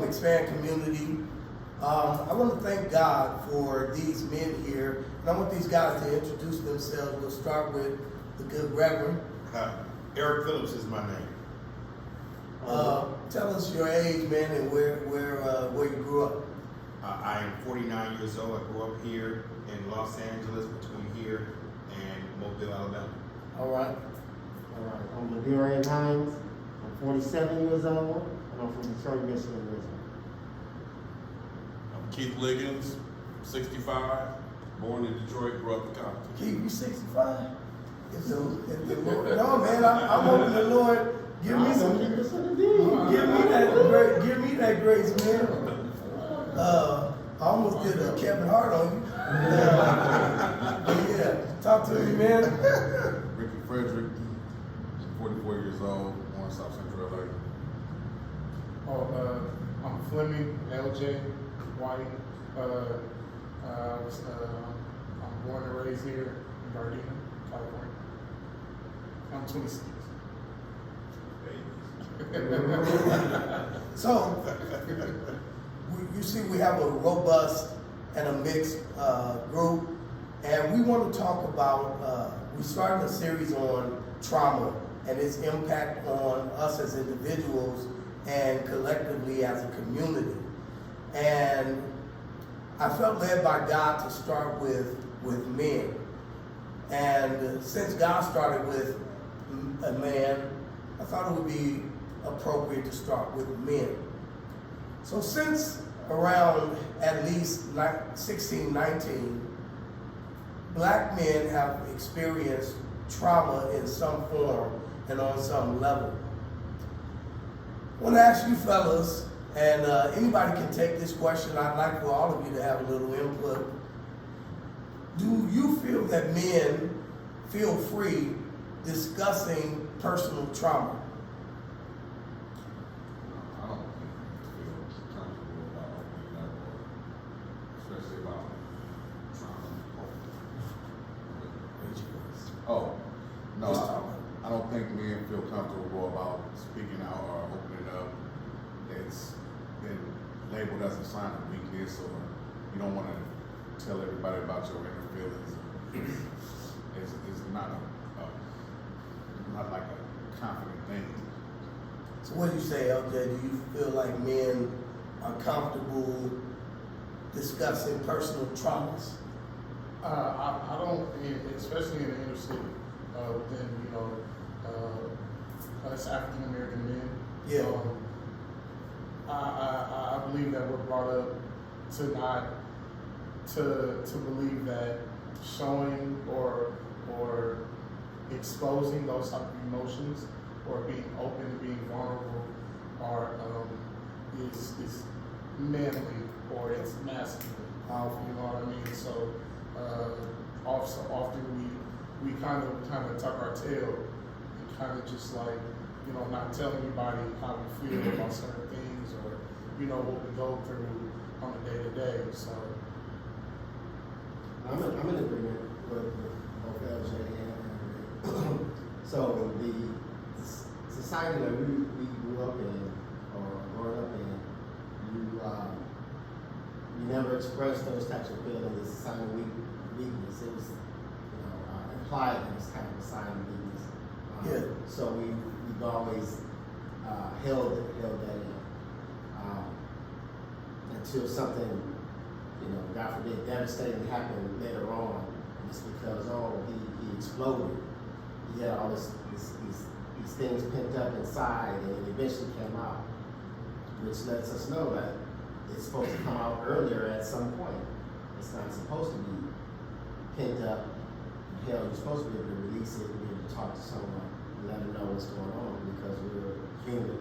expand community. I want to thank God for these men here, and I want these guys to introduce themselves. We'll start with the good Reverend. Eric Phillips is my name. Tell us your age, man, and where you grew up. I am 49 years old. I grew up here in Los Angeles, between here and Mobile, Alabama. All right. I'm Ladarian Hines. I'm 47 years old, and I'm from Detroit, Michigan originally. I'm Keith Liggins, 65, born in Detroit, grew up in Compton. Keith, you 65? If the Lord, no, man, I'm hoping the Lord give me that grace, man. I almost did a Kevin Hart on you. Yeah, talk to me, man. Ricky Frederick, 44 years old, born in South Central LA. I'm Fleming, LJ, White. I'm born and raised here in Gardena, California. I'm 26. So, you see we have a robust and a mixed group, and we want to talk about, we started a series on trauma and its impact on us as individuals and collectively as a community. And I felt led by God to start with men. And since God started with a man, I thought it would be appropriate to start with men. So since around at least 1619, black men have experienced trauma in some form and on some level. I want to ask you fellas, and anybody can take this question. I'd like for all of you to have a little input. Do you feel that men feel free discussing personal trauma? I don't feel comfortable about opening up, especially about trauma. Oh, no, I don't think men feel comfortable about speaking out or opening up. It's been labeled as a sign of weakness, or you don't want to tell everybody about your inner feelings. It's not like a confident thing. So what do you say, LJ? Do you feel like men are comfortable discussing personal traumas? I don't, especially in the inner city, within, us African American men. Yeah. I believe that we're brought up to believe that showing or exposing those type of emotions or being open, being vulnerable, is manly or it's masculine. You know what I mean? So often we kind of tuck our tail and kind of just like, not tell anybody how we feel about certain things or what we go through on a day to day. So I'm in agreement with both LJ and so the society that we grew up in or growing up in, you never expressed those types of feelings as a sign of weakness. It was implied that it's kind of a sign of weakness. So we've always held that in until something, God forbid, devastating happened later on. And it's because he exploded. He had all these things pent up inside, and it eventually came out, which lets us know that it's supposed to come out earlier at some point. It's not supposed to be pent up and held. You're supposed to be able to release it and be able to talk to someone and let them know what's going on because we're human,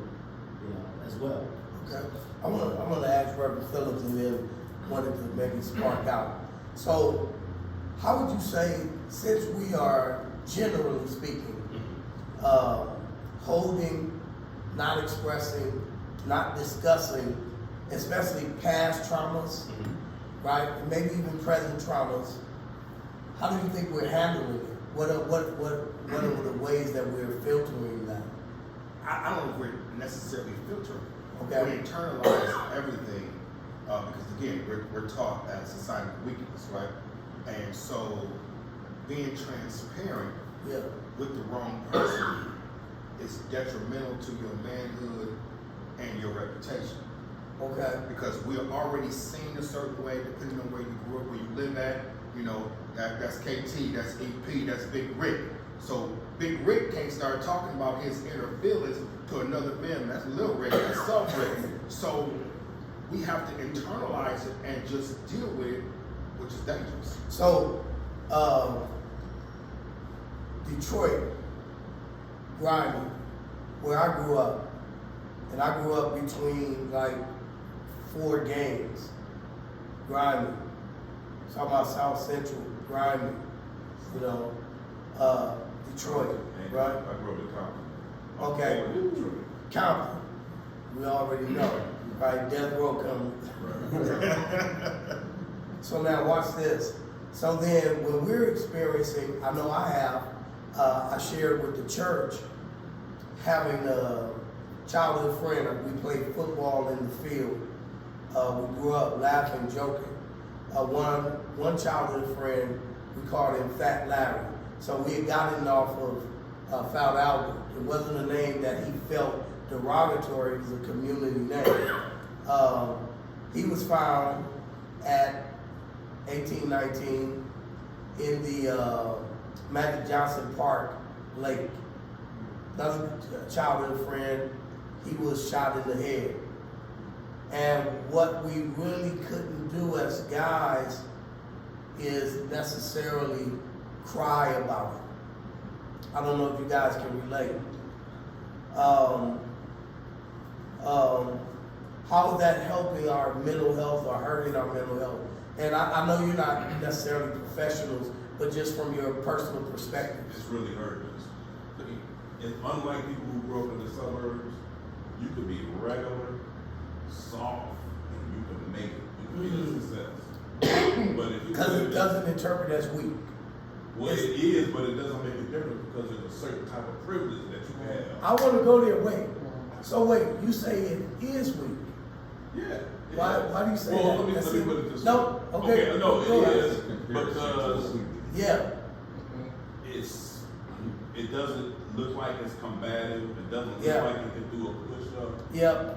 as well. Okay. I'm gonna ask Reverend Phillips and then wanted to maybe spark out. So, how would you say, since we are generally speaking, holding, not expressing, not discussing, especially past traumas, right? Maybe even present traumas. How do you think we're handling it? What are the ways that we're filtering that? I don't know if we're necessarily filtering. Okay. We internalize everything because again, we're taught as a sign of weakness, right? And so being transparent Yeah. with the wrong person is detrimental to your manhood and your reputation. Okay. Because we are already seen a certain way depending on where you grew up, where you live at. You know, that's KT, that's EP, that's Big Rick. So Big Rick can't start talking about his inner feelings to another man. That's Lil Rick, that's Soft Rick. So we have to internalize it and just deal with it, which is dangerous. So, Detroit, grinding, where I grew up, and I grew up between like 4 gangs, grinding. Talking about South Central, grinding, you know, Detroit, right? I grew up in Compton. Okay. Detroit. Compton, we already know, right? Death Row coming. So now watch this. So then when we're experiencing, I know I have, I shared with the church, having a childhood friend, we played football in the field. We grew up laughing, joking. One childhood friend, we called him Fat Larry. So we had gotten off of Fat Albert. It wasn't a name that he felt derogatory, it was a community name. He was found at 1819 in the Magic Johnson Park Lake. Another childhood friend, he was shot in the head. And what we really couldn't do as guys is necessarily cry about it. I don't know if you guys can relate. How is that helping our mental health or hurting our mental health? And I know you're not necessarily professionals, but just from your personal perspective. It's really hurting us. And unlike people who grew up in the suburbs, you could be regular, soft, and you can make it. You can be a success. But if you Because it doesn't interpret as weak. well, it is, but it doesn't make a difference because there's a certain type of privilege that you have. I want to go there. Wait. So wait, you say it is weak. Yeah. Why do you say well, that? let me put it this way. No. Okay. No, Go it ahead. is because Yeah. it doesn't look like it's combative. It doesn't Yeah. look like it can do a push-up. Yep.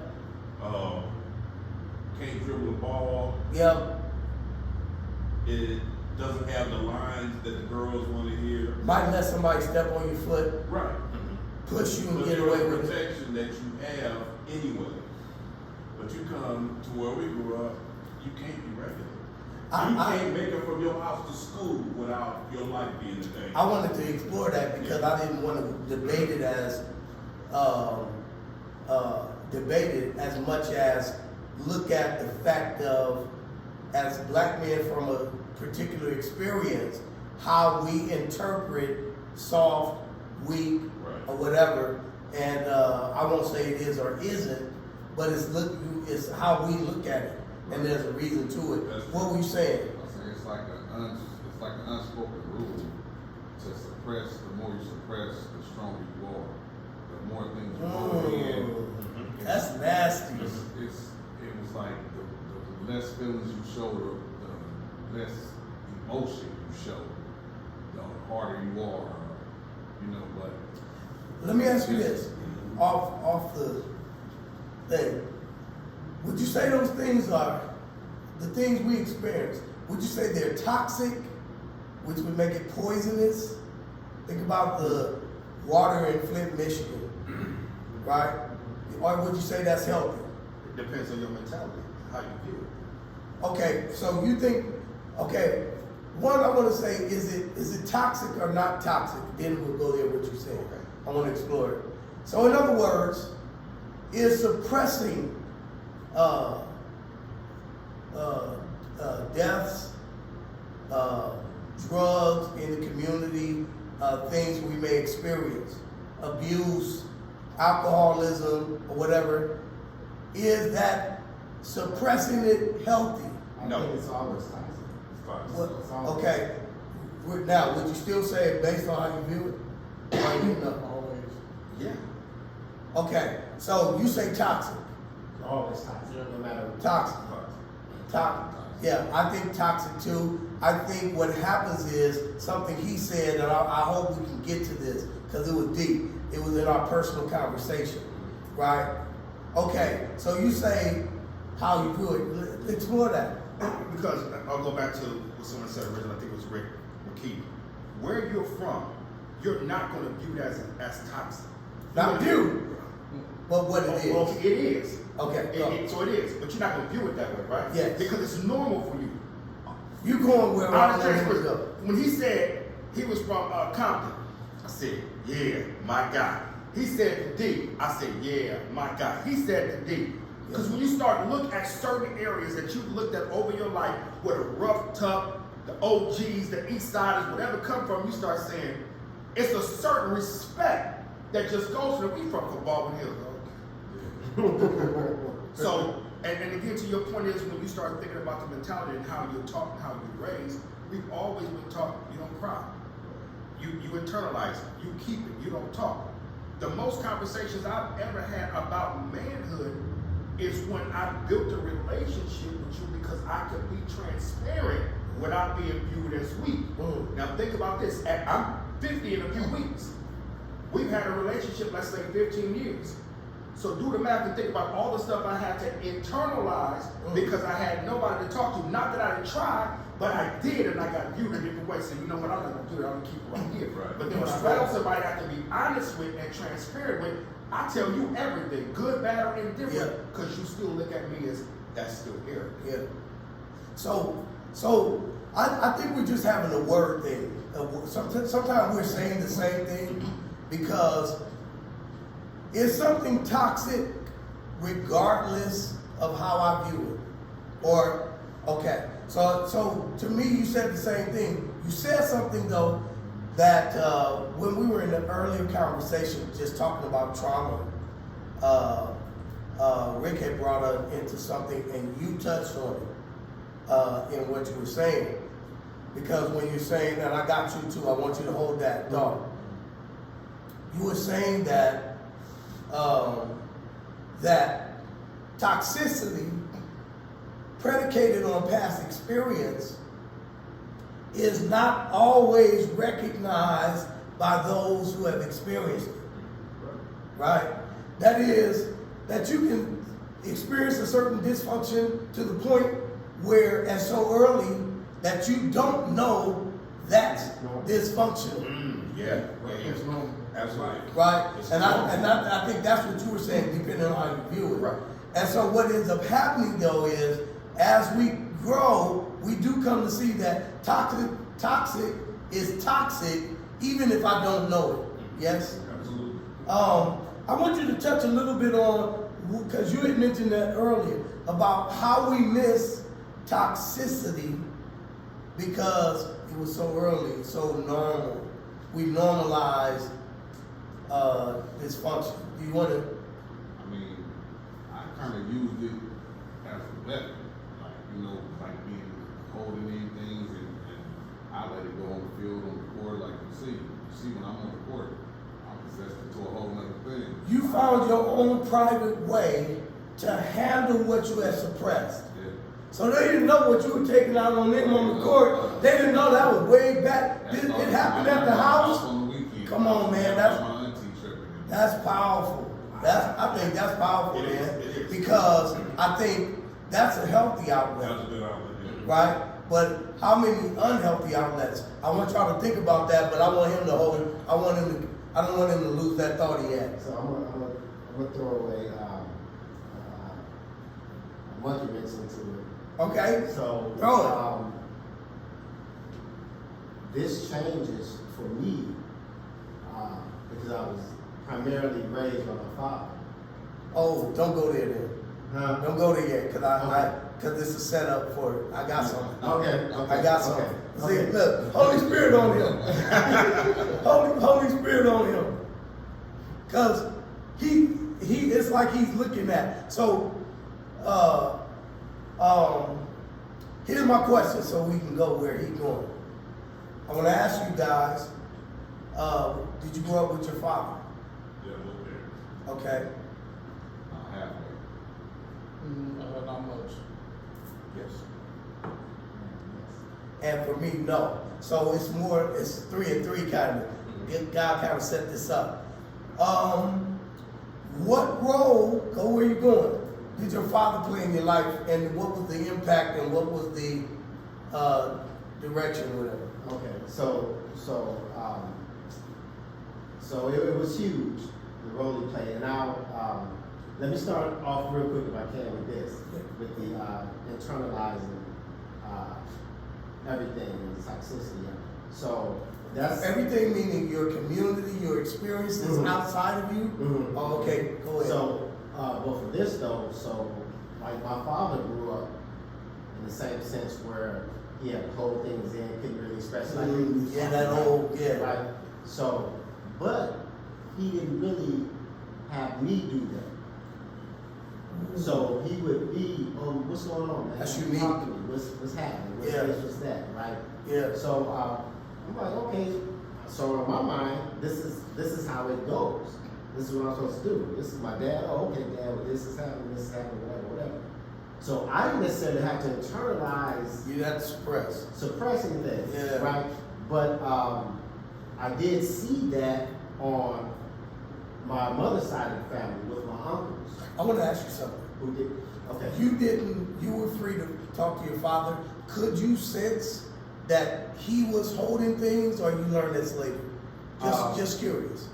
Can't dribble the ball. Yep. It doesn't have the lines that the girls want to hear. Might let somebody step on your foot, Right. push you, and But get there's away a with it. protection that you have anyway. But you come to where we grew up, you can't be regular. You can't make it from your house to school without your life being in danger. I wanted to explore that because I didn't want to debate it as much as look at the fact of, as black men from a particular experience, how we interpret soft, weak, Right. or whatever. And I won't say it is or isn't, but it's how we look at it, and there's a reason to it. That's What were you saying? I say it's like an unspoken rule to suppress. The more you suppress, the stronger you are. The more things you hold in. That's nasty. It was like the less feelings you show, the less emotion you show, the harder you are. You know, but Let me ask you this, off the thing. Would you say those things are the things we experience? Would you say they're toxic, which would make it poisonous? Think about the water in Flint, Michigan, right? Or would you say that's healthy? It depends on your mentality, how you view it. Okay, so you think, okay, one I want to say, is it toxic or not toxic? Then we'll go there what you said. Okay. I want to explore it. So in other words, is suppressing deaths, drugs in the community, things we may experience, abuse, alcoholism, or whatever, is that suppressing it healthy? No. I think it's always toxic. Okay. Now, would you still say it based on how you view it? Or you know? Always. Yeah. Okay, so you say toxic. All is toxic, no matter what. Toxic. Yeah, I think toxic too. I think what happens is something he said, and I hope we can get to this because it was deep. It was in our personal conversation, right? Okay, so you say how you do it. Explore that. Because I'll go back to what someone said originally. I think it was Rick McKee. Where you're from, you're not going to view that as toxic. Not view, but what it is. Well, it is. Okay. So it is, but you're not going to view it that way, right? Yes. Because it's normal for you. You going where I want him to go. When he said he was from Compton, I said, yeah, my guy. He said the D. I said, yeah, my guy. He said the D. Because when you start to look at certain areas that you've looked at over your life, where the rough, tough, the OGs, the East Siders, whatever come from, you start saying, it's a certain respect that just goes to the, we from Baldwin Hills, So, and again, to your point is when you start thinking about the mentality and how you're taught and how you're raised, we've always been taught you don't cry. You internalize it, you keep it, you don't talk. The most conversations I've ever had about manhood is when I built a relationship with you because I could be transparent without being viewed as weak. Now think about this, I'm 50 in a few weeks. We've had a relationship, let's say 15 years. So do the math and think about all the stuff I had to internalize because I had nobody to talk to. Not that I didn't try, but I did, and I got viewed in different ways. So you know what, I'm not gonna do it, I'm gonna keep it right here. Right. But then when I found somebody I can be honest with and transparent with, I tell you everything, good, bad, or indifferent, because you still look at me as that's still here. Yeah. So I think we're just having a word thing. Sometimes we're saying the same thing because it's something toxic regardless of how I view it. Or, okay, so to me you said the same thing. You said something though that when we were in the earlier conversation just talking about trauma, Rick had brought us into something and you touched on it in what you were saying. Because when you're saying that, I got you too, I want you to hold that thought. You were saying that that toxicity predicated on past experience is not always recognized by those who have experienced it. Right? That is, that you can experience a certain dysfunction to the point where, and so early, that you don't know that's dysfunctional. Yeah. Absolutely. Right? And I think that's what you were saying, depending on how you view it. Right. And so what ends up happening though is, as we grow, we do come to see that toxic is toxic, even if I don't know it. Yes? Absolutely. I want you to touch a little bit on, because you had mentioned that earlier, about how we miss toxicity because it was so early, so normal. We normalized dysfunction. Do you want to? I mean, I kind of used it as a weapon, like, you know, like being holding in things and I let it go on the field, on the court, like you see when I'm on the court, I'm possessed into a whole nother thing. You found your own private way to handle what you had suppressed. Yeah. So they didn't know what you were taking out on them on the court. They didn't know that was way back. It happened at the house. On the weekend. Come on, man. My auntie tripping. That's powerful. I think that's powerful, It man. is. Because I think that's a healthy outlet, That's a good outlet. right? But how many unhealthy outlets? I want y'all to think about that, but I want him to hold it. I don't want him to lose that thought he had. So I'm gonna throw away a monkey wrench into it. Okay? So Throw this changes for me because I was primarily raised by my father. Oh, don't go there then. Don't go there yet, because this is set up for, I got something. Okay. I got something. Okay. See, look, Holy Spirit on him. Holy Spirit on him. Because he it's like he's looking at. So, here's my question so we can go where he's going. I want to ask you guys, did you grow up with your father? Yeah, okay. Okay. Halfway. Not much. Yes. And for me, no. So it's 3 and 3 kind of. God kind of set this up. What role, go where you're going, did your father play in your life, and what was the impact, and what was the direction, whatever? Okay, so it was huge, the role he played. And now, let me start off real quick if I can with this, with the internalizing everything and the toxicity. So that's Everything meaning your community, your experiences outside of you? Mhm. Oh, okay, go ahead. So, but for this though, so like my father grew up in the same sense where he had to hold things in, couldn't really express like yeah, that old, yeah. right. So, but he didn't really have me do that. So he would be, what's going on, man? That's Talk unique. to me. What's happening? What's Yeah. this? What's that? Right. Yeah. So I'm like, okay. So in my mind, this is how it goes. This is what I'm supposed to do. This is my dad. Oh, okay, Dad. Well, this is happening. This is happening. Whatever. So I didn't necessarily have to internalize You had to suppress. suppressing things, Yeah. right? But I did see that on my mother's side of the family with my uncles I want to ask you something. who did. Okay. You were free to talk to your father. Could you sense that he was holding things, or you learned this later? Just curious.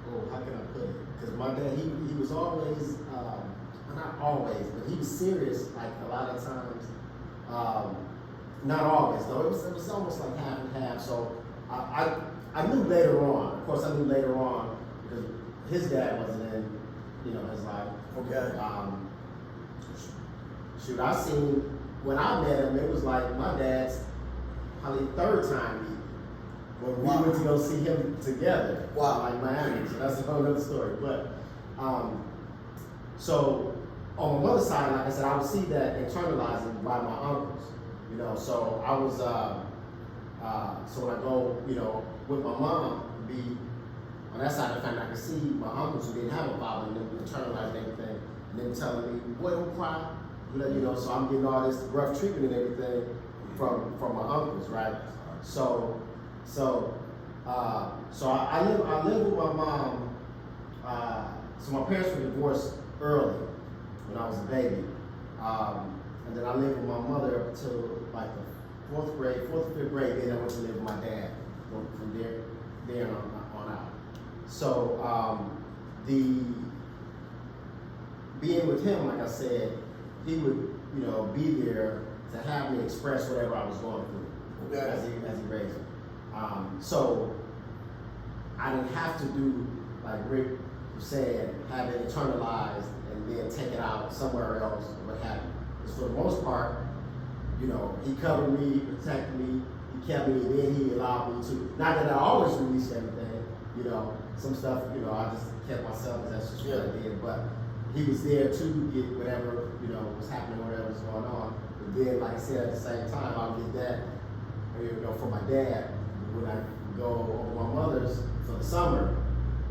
Oh, how can I put it? Because my dad, he was always, not always, but he was serious, like a lot of times. Not always, though. It was almost like half and half. So I knew later on. Of course, I knew later on because his dad wasn't in, his life. Okay. Shoot, I seen when I met him, it was like my dad's probably third time meeting. When we went to go see him together, like Miami. So that's a whole other story. But so on my mother's side, like I said, I would see that internalizing by my uncles. So I was so when I go, with my mom, be on that side of the family, I could see my uncles who didn't have a father and them internalized everything, and them telling me, "Boy, don't cry." So I'm getting all this rough treatment and everything from my uncles, right? So I live with my mom. So my parents were divorced early when I was a baby, and then I lived with my mother up until like the fourth or fifth grade. Then I went to live with my dad from there on out. So the being with him, like I said, he would be there to have me express whatever I was going through as he raised me. So I didn't have to do like Rick said, have it internalized and then take it out somewhere else or what have you. Because for the most part, he covered me, he protected me, he kept me, and then he allowed me to. Not that I always released everything, some stuff, I just kept myself because that's just what I did. But he was there to get whatever, was happening, whatever was going on. But then, like I said, at the same time, I'll get that, from my dad. When I go over my mother's for the summer,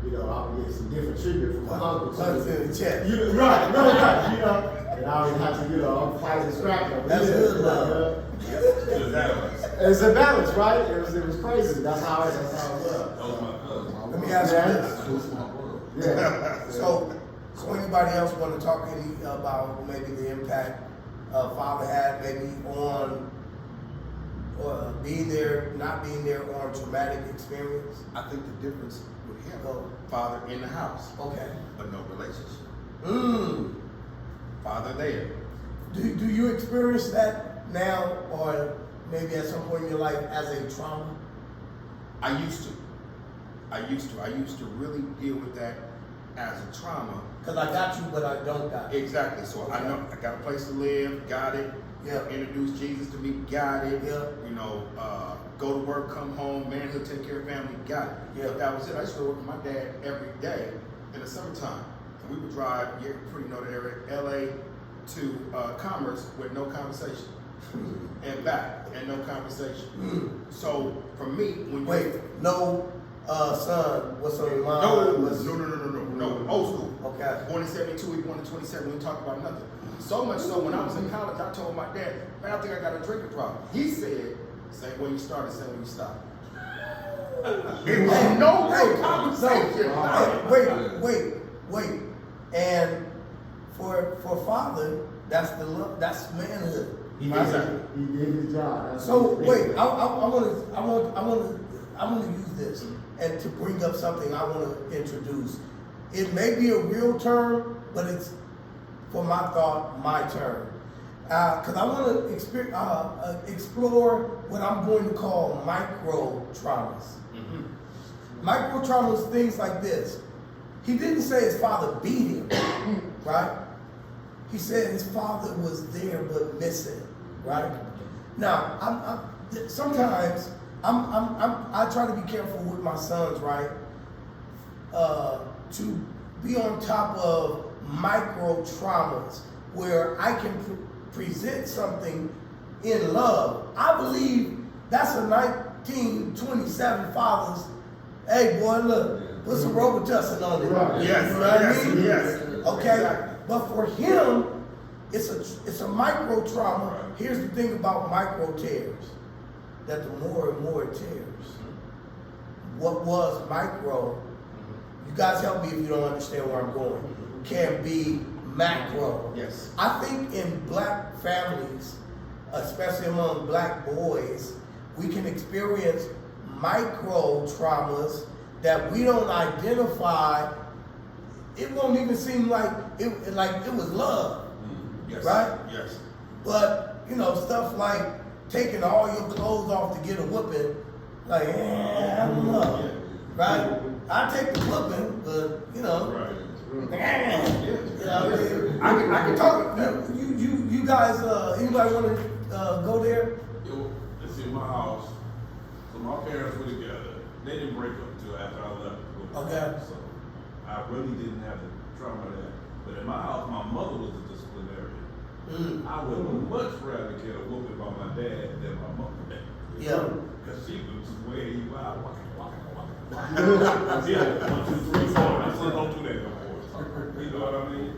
I'll get some different treatment from my uncle. Hugs in the chest. Right, and I would have to, fight and scrap. That's good love. It's a balance, right? It was crazy. That's how it was. Let me ask you this. Yeah. So anybody else want to talk about maybe the impact father had maybe on being there, not being there, or a traumatic experience? I think the difference with him, father in the house, Okay. but no relationship. Father there. Do you experience that now, or maybe at some point in your life as a trauma? I used to really deal with that as a trauma. Because I got you, but I don't got you. Exactly. So I know I got a place to live, got it. Yeah. Introduced Jesus to me, got it. Yeah. Go to work, come home, manhood, take care of family, got it. Yeah. But that was it. I used to go work with my dad every day in the summertime. And we would drive, you pretty know the area, LA to Commerce with no conversation. And back, and no conversation. So for me, when Wait, no son, what's on your mind? no, old school. Okay. Born in 72, he born in 27. We didn't talk about nothing. So much so, when I was in college, I told my dad, man, I think I got a drinking problem. He said, same way you started, same way you stopped. It was no real conversation. Wait. And for father, that's the love, that's manhood. He right? did his job. That's So what he wait, did. I want to use this and to bring up something I want to introduce. It may be a real term, but it's for my thought, my term. Because I want to explore what I'm going to call micro traumas. Micro traumas, things like this. He didn't say his father beat him, right? He said his father was there but missing, right? Now, sometimes I try to be careful with my sons, right? To be on top of micro traumas where I can present something in love. I believe that's a 1927 father's, hey boy, look, put some Robitussin on it. Right. Yes, You know what yes, I mean? yes. Okay, Exactly. but for him, it's a micro trauma. Here's the thing about micro tears, that the more and more it tears, what was micro, you guys help me if you don't understand where I'm going, can be macro. Yes. I think in black families, especially among black boys, we can experience micro traumas that we don't identify. It won't even seem like it was love, Yes. right? Yes. But you know, stuff like taking all your clothes off to get a whooping, like I don't know, right? I take the whooping, but you know, I can talk. You guys, anybody want to go there? Yo, let's see, in my house, so my parents were together. They didn't break up until after I left. Okay. So I really didn't have the trauma there. But in my house, my mother was a disciplinarian. I would much rather get a whooping by my dad than my mother. Yeah. Because she was way wild. Yeah, 1, 2, 3, 4. I said, don't do that no more. You know what I mean?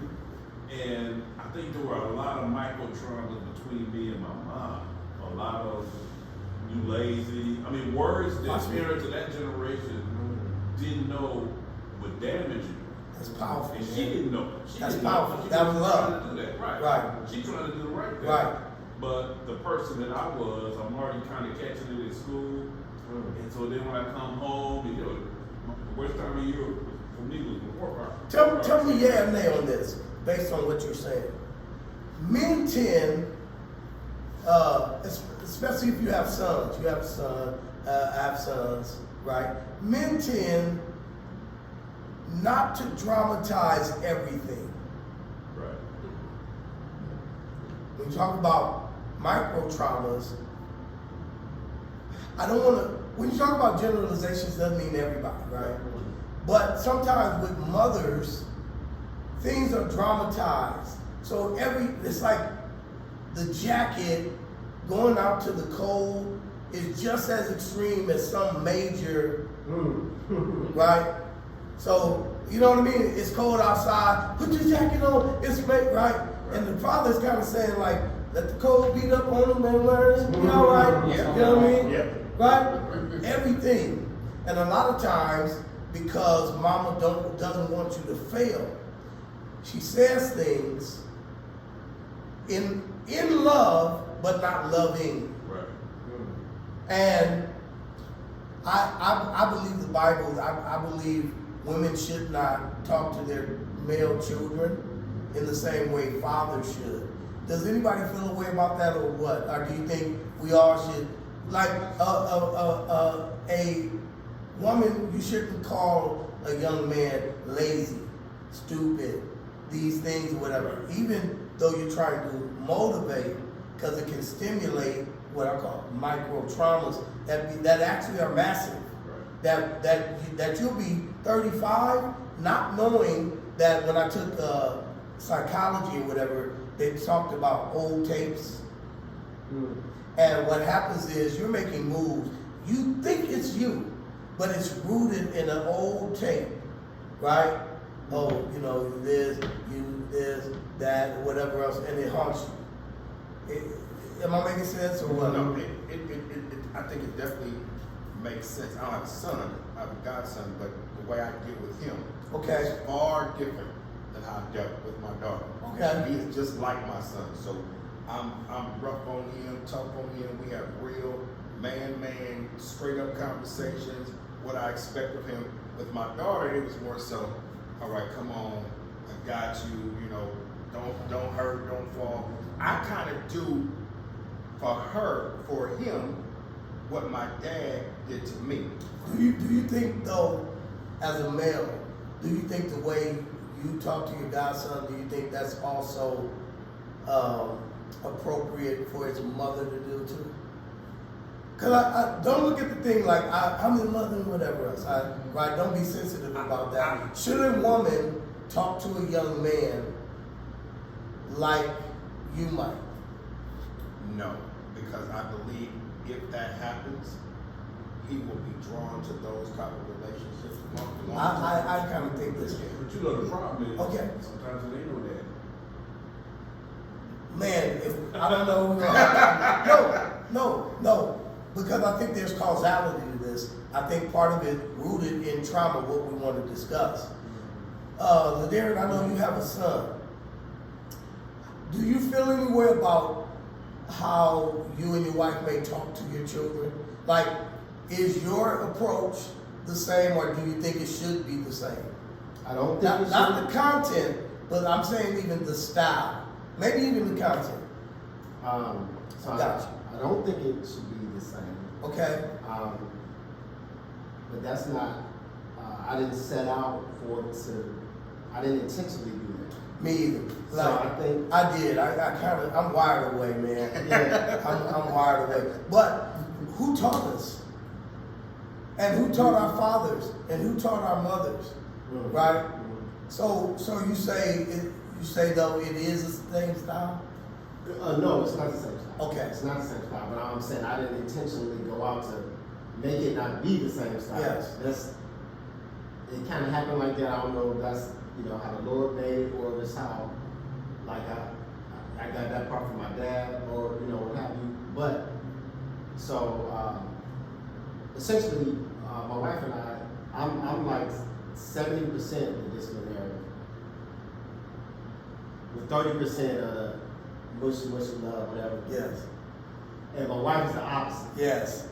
And I think there were a lot of micro traumas between me and my mom. A lot of you lazy. I mean, words that parents of that generation didn't know would damage you. That's powerful. And she didn't know. That's powerful. That was love. Trying to do that. Right. Right. She trying to do the right thing. Right. But the person that I was, I'm already kind of catching it at school. And so then when I come home, you know, the worst time of year for me was before. Tell me yeah and nay on this, based on what you're saying. Men tend, especially if you have sons, I have sons, right? Men tend not to dramatize everything. Right. When you talk about micro traumas, I don't want to, when you talk about generalizations, doesn't mean everybody, right? But sometimes with mothers, things are dramatized. So it's like the jacket going out to the cold is just as extreme as some major, right? So, you know what I mean? It's cold outside, put your jacket on, it's late, right? And the father's kind of saying like, let the cold beat up on them and learn, you know, right? Yeah. You know what I mean? Yeah. Right? Everything. And a lot of times, because mama doesn't want you to fail, she says things in love, but not loving. Right. And I believe the Bible, I believe women should not talk to their male children in the same way fathers should. Does anybody feel a way about that or what? Or do you think we all should, like a woman, you shouldn't call a young man lazy, stupid, these things or whatever, even though you're trying to motivate, because it can stimulate what I call micro traumas that actually are massive. Right. That you'll be 35 not knowing that when I took psychology or whatever, they talked about old tapes. And what happens is you're making moves. You think it's you, but it's rooted in an old tape, right? oh, you know, this, that, or whatever else, and it haunts you. Am I making sense or what? No, I think it definitely makes sense. I don't have a son, I have a godson, but the way I deal with him Okay. is far different than how I dealt with my daughter. Okay. He's just like my son, so I'm rough on him, tough on him. We have real man, straight up conversations. What I expect of him. With my daughter, it was more so, all right, come on, I got you. You know, don't hurt, don't fall. I kind of do for him, what my dad did to me. Do you think though, as a male, do you think the way you talk to your godson, do you think that's also appropriate for his mother to do too? Cause I don't look at the thing like I'm in love and whatever else. Right? Don't be sensitive about that. Should a woman talk to a young man like you might? No, because I believe if that happens, he will be drawn to those type of relationships. I kind of think this. But you know the problem is, Okay. sometimes it ain't no that. Man, I don't know. No. Because I think there's causality to this. I think part of it rooted in trauma, what we want to discuss. Ladarian, I know you have a son. Do you feel any way about how you and your wife may talk to your children? Like, is your approach the same, or do you think it should be the same? I don't think Not the content, but I'm saying even the style. Maybe even the content. So Gotcha. I don't think it should be the same. Okay? But that's not, I didn't set out for it I didn't intentionally do that. Me either. So I think, I did. I'm wired away, man. yeah, I'm wired away. But who taught us? And who taught our fathers? And who taught our mothers? Right? So you say though it is the same style? no, it's not the same style. Okay. It's not the same style, but I'm saying I didn't intentionally go out to make it not be the same style. Yes. It kind of happened like that. I don't know if that's, how the Lord made it, or if it's how, like, I got that part from my dad, or, what have you. But, so, essentially, my wife and I'm like 70% the disciplinary, with 30% of the mushy love, whatever. Yes. And my wife is the opposite. Yes.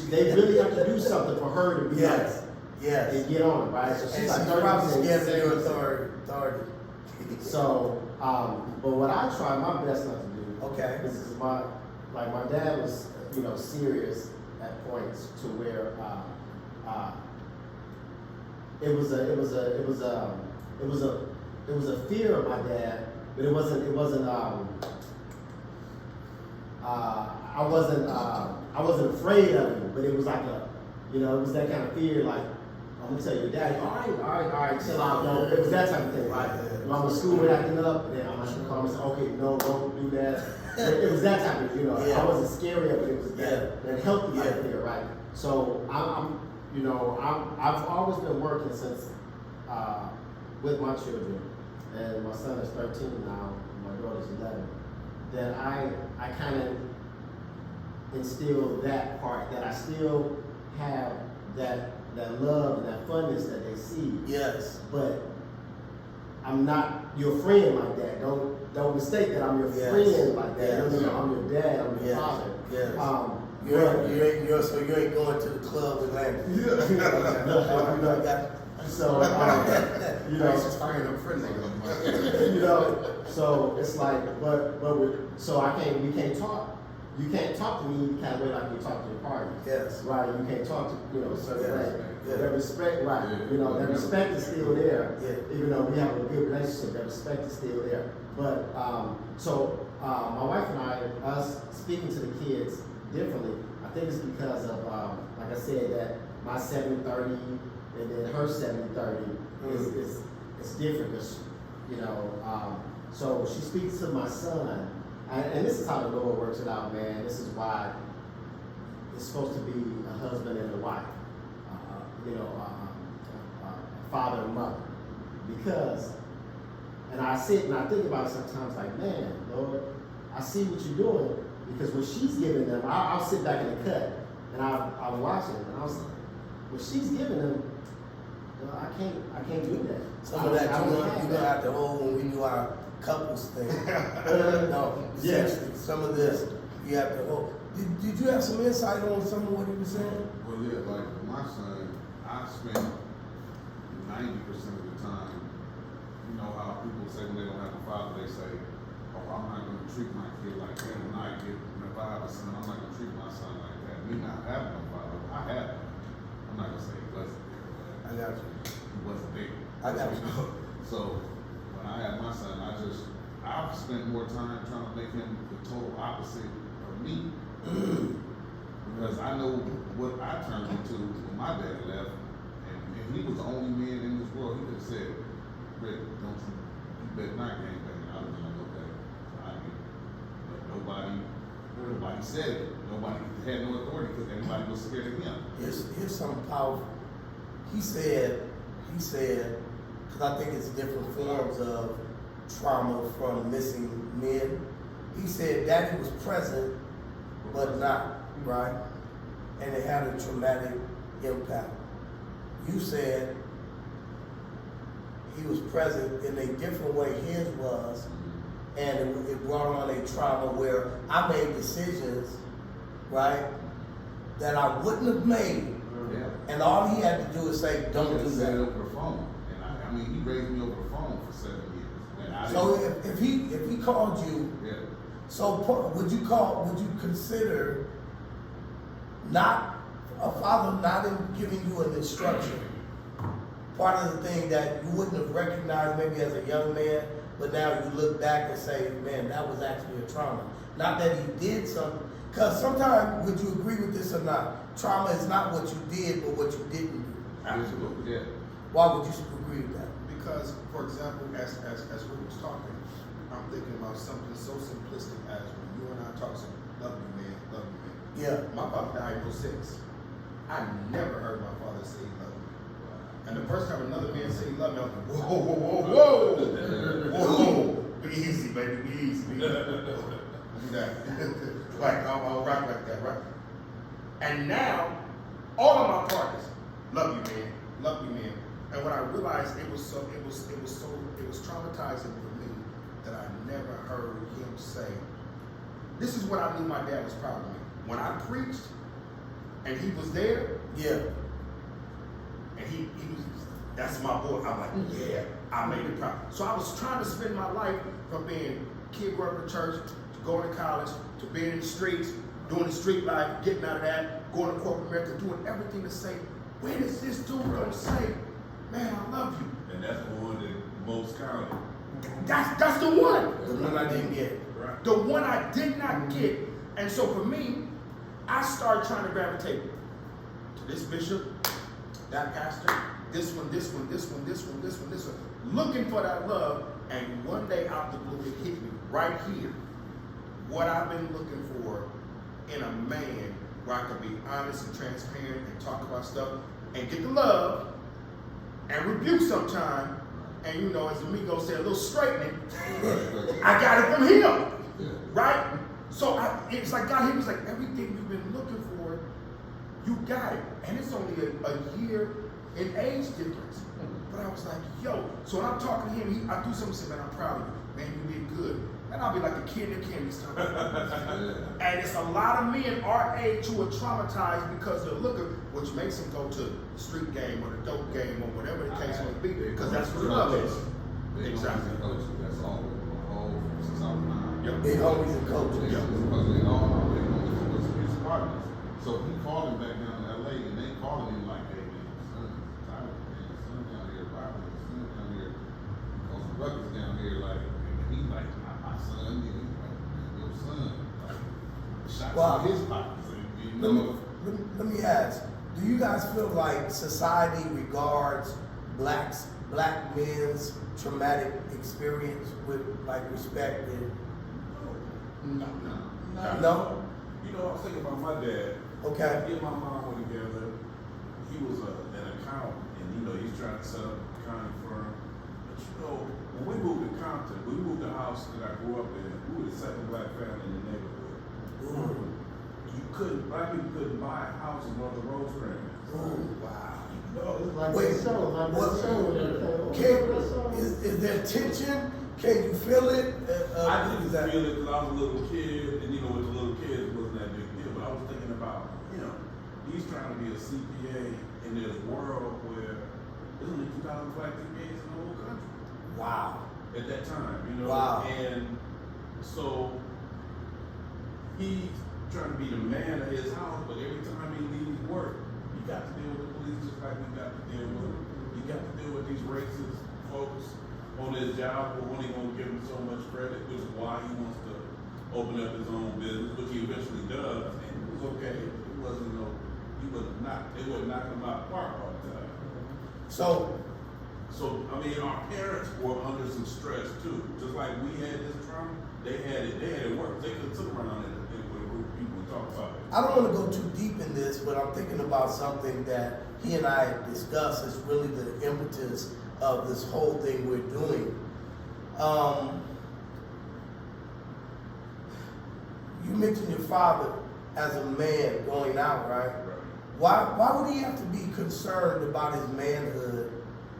They really have to do something for her to be Yes. Yes. and get on it, right? So And she's she's like probably 30%. scared of your 70%. authority. So, but what I try my best not to do, Okay. is my dad was, serious at points to where, it was a fear of my dad, but it wasn't, I wasn't afraid of him, but it was like it was that kind of fear, like, I'm gonna tell your daddy, all right, chill out, don't. It was that type of thing, right? If I'm in school and acting up, then I'm not gonna come and say, okay, no, don't do that. It was that type of, Yeah. I wasn't scary of it, it was that healthy type of fear, right? So I've always been working since, with my children, and my son is 13 now, and my daughter's 11, that I kind of instill that part, that I still have that love and that funness that they see. Yes. But I'm not your friend like that. Don't mistake that I'm your Yes. friend like that. Yes. I'm your dad. I'm your Yes. father. Yes. But- So you ain't going to the club with Landry. So, Just firing up friends. so it's like, we can't talk. You can't talk to me the kind of way like you talk to your partner. Yes. Right, you can't talk to, a certain Yes. way. Yeah. That respect, right, Yeah. that respect is still there. Yeah. Even though we have a good relationship, that respect is still there. But, my wife and us speaking to the kids differently, I think it's because of, like I said, that my 70-30 and then her 70-30 is different, because, so she speaks to my son, and this is how the Lord works it out, man. This is why it's supposed to be a husband and a wife, a father and mother. because, and I sit and I think about it sometimes like, man, Lord, I see what you're doing, because when she's giving them, I'll sit back in the cut and I'll watch it, and I was like, when she's giving them, you know, I can't do that. Some of that you're gonna have to hold when we do our couples thing. No, seriously, some of this you have to hold. Did you have some insight on some of what he was saying? Well, yeah, like with my son, I spend 90% of the time, you know how people say when they don't have a father, they say, oh, I'm not going to treat my kid like that. When I have a son, I'm not going to treat my son like that. Me not having a father, I have one. I'm not going to say he wasn't there, but I got you. he wasn't there. I got you. So when I had my son, I've spent more time trying to make him the total opposite of me. Because I know what I turned into when my dad left, and he was the only man in this world. He could have said, Rick, you better not gang bang. I was like, okay, I get it. But nobody said it. Nobody had no authority because everybody was scared of him. Here's something powerful. He said, because I think it's different forms of trauma from missing men. He said Daddy was present, but not, right? And it had a traumatic impact. You said he was present in a different way his was, and it brought on a trauma where I made decisions, right, that I wouldn't have made. Yeah. And all he had to do is say, don't do Said it that. over the phone. And I mean, he raised me over the phone for 7 years. And I So didn't- if he called you, yeah. so would you consider not a father not in giving you an instruction? Part of the thing that you wouldn't have recognized maybe as a young man, but now you look back and say, man, that was actually a trauma. Not that he did something, because sometimes, would you agree with this or not? Trauma is not what you did, but what you didn't do. Absolutely, yeah. Why would you agree with that? Because, for example, as Rick was talking, I'm thinking about something so simplistic as when you and I talk, love you, man, love you, man. Yeah. My father died in 06. I never heard my father say he loved me. And the first time another man said he loved me, I was like, whoa, whoa, whoa, whoa, whoa. Be easy, baby, be easy, be easy. Do that. Like, I'll rock like that, right? And now, all of my partners, love you, man. And when I realized it was traumatizing for me that I never heard him say, this is what I knew my dad was proud of me. When I preached, and he was there, Yeah. and he was, that's my boy. I'm like, yeah, I made it proud. So I was trying to spend my life from being kid working in church, to going to college, to being in the streets, doing the street life, getting out of that, going to corporate America, doing everything to say, when is this dude gonna say, man, I love you? And that's the one that most counted. That's the one. The one I didn't get. Right. The one I did not get. And so for me, I started trying to gravitate to this bishop, that pastor, this one, looking for that love. And one day out the blue, it hit me right here. What I've been looking for in a man where I can be honest and transparent and talk about stuff and get the love and rebuke sometime. And you know, as Amigo said, a little straightening. I got it from him, right? So it's like God, he was like, everything you've been looking for, you got it. And it's only a year in age difference. But I was like, yo. So when I'm talking to him, I do something, say, man, I'm proud of you. Man, you did good. And I'll be like a kid in candy store. And it's a lot of men our age who are traumatized because they're looking, which makes them go to the street game or the dope game or whatever the case may be, because that's what love is. Exactly. That's all. Since I was 9. Yep. Big homies and coaches. Yeah, because they all know they was his partners. So he called him back down to LA, and they called him like, hey man, son, Tyler, man, son down here, Robert, son down here, those brothers down here, like, and he like, my son, and he's like, your son, like, shots Wow. in his pockets, and, you know. Let me ask, do you guys feel like society regards black men's traumatic experience with like respect and No. no? You know, I was thinking about my dad. Okay. He and my mom were together. He was an accountant, and you know, he's trying to set up an accounting firm. you know, when we moved to Compton, we moved the house that I grew up in. We were the second black family in the neighborhood. Ooh. Black people couldn't buy a house in Northern Rosecrans. Ooh, wow. Like Wait, that show, like what- that show and everything. Can, is there tension? Can you feel it? I is didn't that- feel it because I was a little kid, and you know, with the little kids, it wasn't that big deal. But I was thinking about, you know, he's trying to be a CPA in this world where there's only 2,000 black CPAs in the whole country Wow. at that time, you know. Wow. And so he's trying to be the man of his house, but every time he leaves work, he got to deal with the police just like we got to deal with him. He got to deal with these racist folks on his job who only gonna give him so much credit, which is why he wants to open up his own business, which he eventually does. And it was okay. It wasn't they wouldn't knock him out of the park all the time. So, I mean, our parents were under some stress too. Just like we had this trauma, they had it worse. They could sit around and with a group of people and talk about it. I don't want to go too deep in this, but I'm thinking about something that he and I discussed is really the impetus of this whole thing we're doing. You mentioned your father as a man going out, right? Why would he have to be concerned about his manhood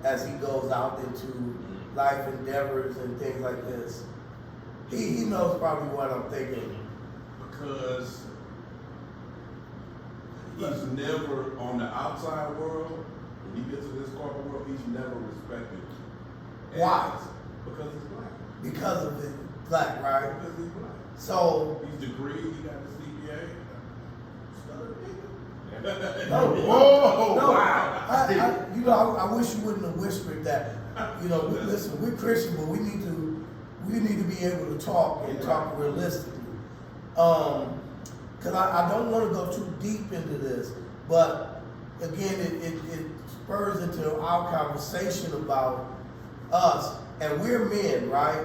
as he goes out into life endeavors and things like this? He knows probably what I'm thinking. Because he's never, on the outside world, when he gets to this corporate world, he's never respected. Why? Because he's black. Because of his black, right? Because he's black. So, He's degreed, he got his CPA. no, Whoa! no, Wow. I wish you wouldn't have whispered that. You know, listen, we're Christian, but we need to be able to talk and talk realistically. Because I don't want to go too deep into this, but again, it spurs into our conversation about us, and we're men, right?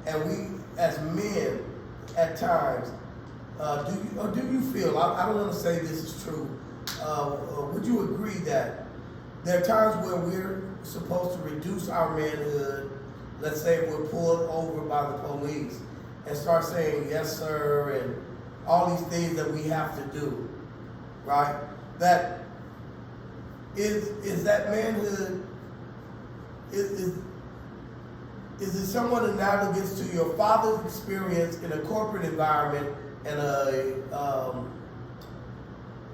And we, as men, at times, do you feel? I don't want to say this is true. Would you agree that there are times where we're supposed to reduce our manhood? Let's say if we're pulled over by the police and start saying yes, sir, and all these things that we have to do, right? That is that manhood. Is it somewhat analogous to your father's experience in a corporate environment and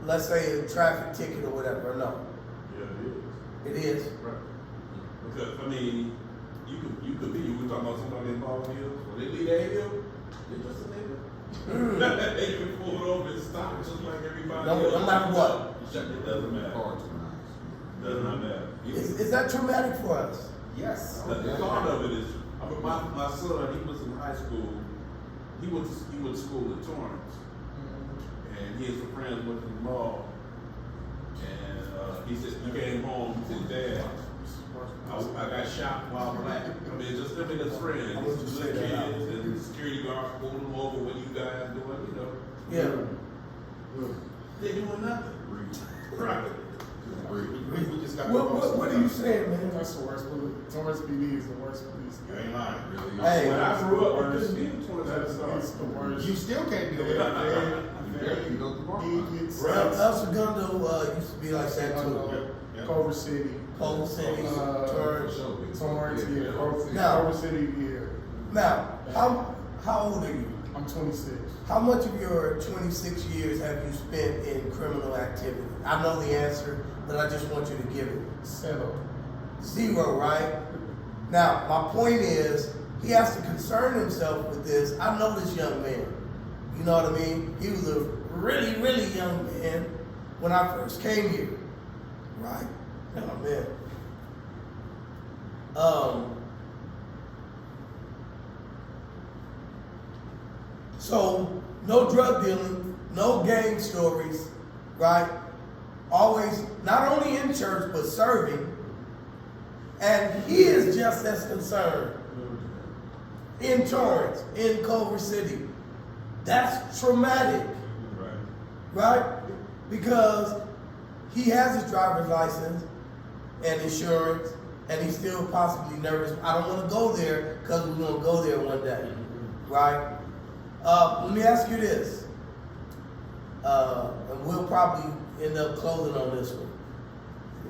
let's say a traffic ticket or whatever? No, Yeah, it is. it is. Right. Because, I mean, you could be, we talking about somebody involved in hills, when they leave that hill, they're just a nigga. They can pull it over and stop just like everybody No else. matter what. It doesn't matter. Does not matter. Is that traumatic for us? Yes. The thought of it is, I mean, my son, he was in high school, he went to school in Torrance, and he and some friends went to the mall, and he said, he came home, he said, Dad, I got shot while black. I mean, just him and his friends, I want you to say little that kids, and the security guards pulled them over, what you guys doing, you know? Yeah. They doing nothing. Right. We just got What are you saying, man? That's the worst. Torrance PD is the worst police. You ain't lying, really. Hey, When I grew up, I worst. couldn't be in Torrance. That's the worst. You still can't do it. El Segundo used to be like that too. Culver City. Culver City, Torrance. Torrance, yeah. Now- Culver City, yeah. Now, how old are you? I'm 26. How much of your 26 years have you spent in criminal activity? I know the answer, but I just want you to give it. 7. 0, right? Now, my point is, he has to concern himself with this. I know this young man. You know what I mean? He was a really, really young man when I first came here. Right? Oh, man. So, no drug dealing, no gang stories, right? Always, not only in church, but serving. And he is just as concerned in Torrance, in Culver City. That's traumatic, right? Because he has his driver's license and insurance and he's still possibly nervous. I don't want to go there because we're going to go there one day, right? Let me ask you this, and we'll probably end up closing on this one.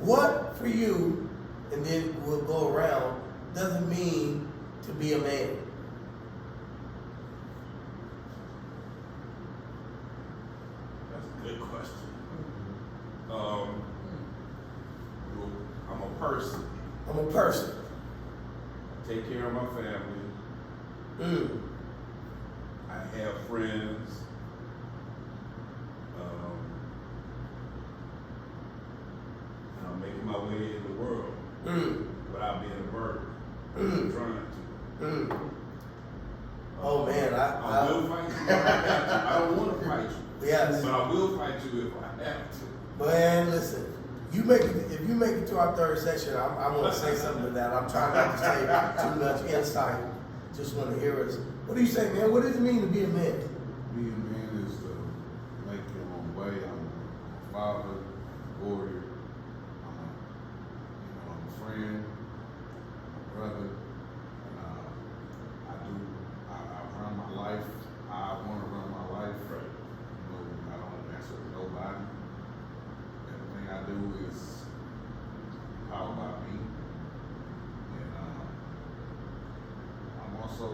What for you, and then we'll go around, does it mean to be a man? That's a good question. I'm a person. I'm a person. Take care of my family. I have friends. And I'm making my way in the world without being a burden. I'm trying to. Oh man, I will fight you. I don't want to fight you. Yes. But I will fight you if I have to. Man, listen. If you make it to our third section, I want to say something to that. I'm trying not to say too much insight. Just want to hear us. What do you say, man? What does it mean to be a man? Being a man is to make your own way. I'm a father, warrior. I'm a friend, a brother. And I run my life. I want to run my life. Right. You know, I don't answer to nobody. Everything I do is powered by me. And I'm also,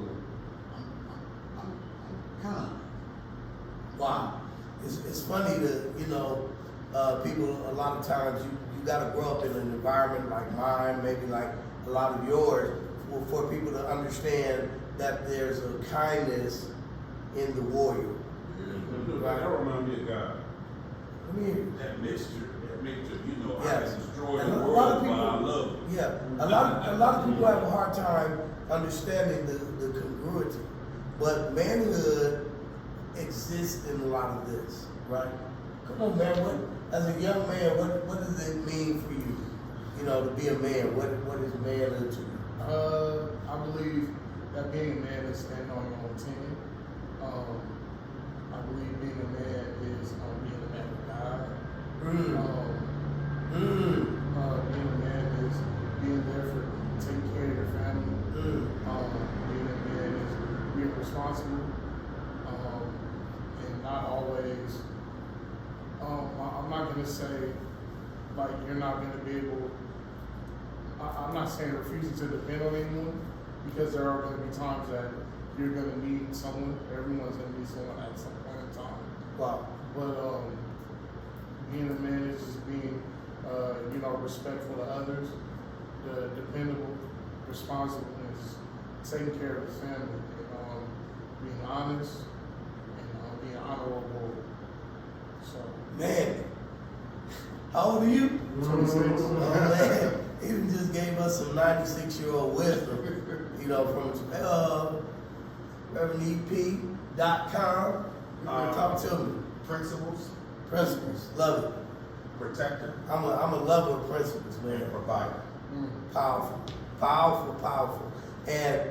I'm kind. Wow. It's funny to, people, a lot of times you got to grow up in an environment like mine, maybe like a lot of yours, for people to understand that there's a kindness in the warrior. That reminds me of God. I mean, That mixture, yes. I can destroy And the a lot world, of but I people, love it. yeah, a lot of people have a hard time understanding the congruity, but manhood exists in a lot of this, right? Come on, man. As a young man, what does it mean for you? To be a man. What is manhood to you? I believe that being a man is standing on your own 10. I believe being a man is being a man of God. Being a man is being there for taking care of your family. Being a man is being responsible and not always. I'm not gonna say like you're not gonna be able. I'm not saying refusing to depend on anyone, because there are going to be times that you're going to need someone. Everyone's going to need someone at some point in time. Wow. But being a man is just being, respectful to others, dependable, responsible, and just taking care of his family, and being honest, and being honorable. So. Man, how old are you? 26. Oh man. Even just gave us some 96-year-old wisdom, from ReverendEP.com. Talk to me. Principles, Love it. protector, I'm a lover of principles, man. and provider. Powerful. And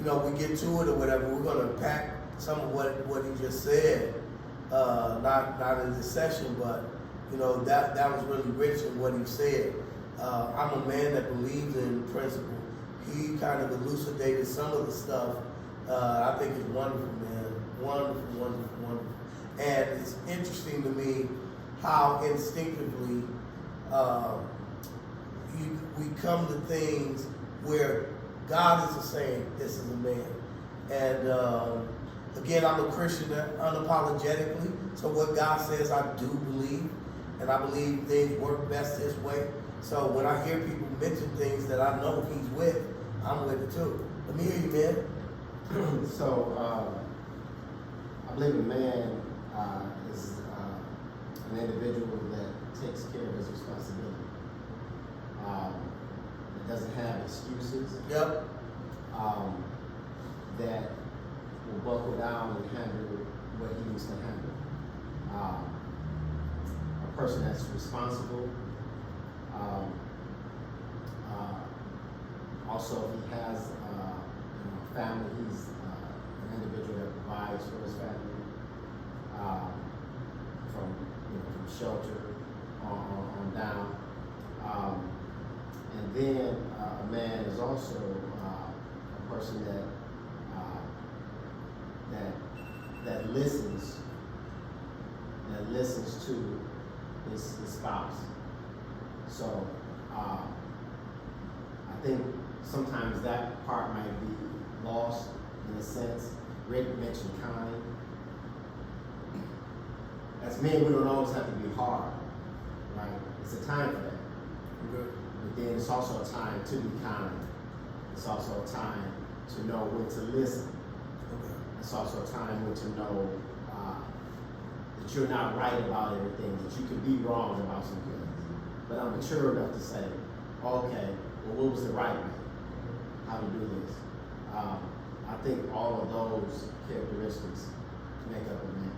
we get to it or whatever. We're gonna unpack some of what he just said. Not in this session, but that was really rich in what he said. I'm a man that believes in principle. He kind of elucidated some of the stuff. I think it's wonderful, man. Wonderful. And it's interesting to me how instinctively we come to things where God is saying, this is a man. And again, I'm a Christian unapologetically. So what God says, I do believe. And I believe things work best this way. So when I hear people mention things that I know he's with, I'm with it too. Let me hear you, man. So, I believe a man is an individual that takes care of his responsibility. That doesn't have excuses. Yep. That will buckle down and handle what he needs to handle. A person that's responsible. Also, if he has family, he's an individual that provides for his family, from shelter on down. And And then a man is also a person that listens to his spouse. So I think sometimes that part might be lost in a sense. Rick mentioned kind. As men, we don't always have to be hard, right? It's a time for that. Good. But then it's also a time to be kind. It's also a time to know when to listen. Okay. It's also a time when to know that you're not right about everything, that you can be wrong about some things. But I'm mature enough to say, okay, well, what was the right way? How to do this? I think all of those characteristics make up a man.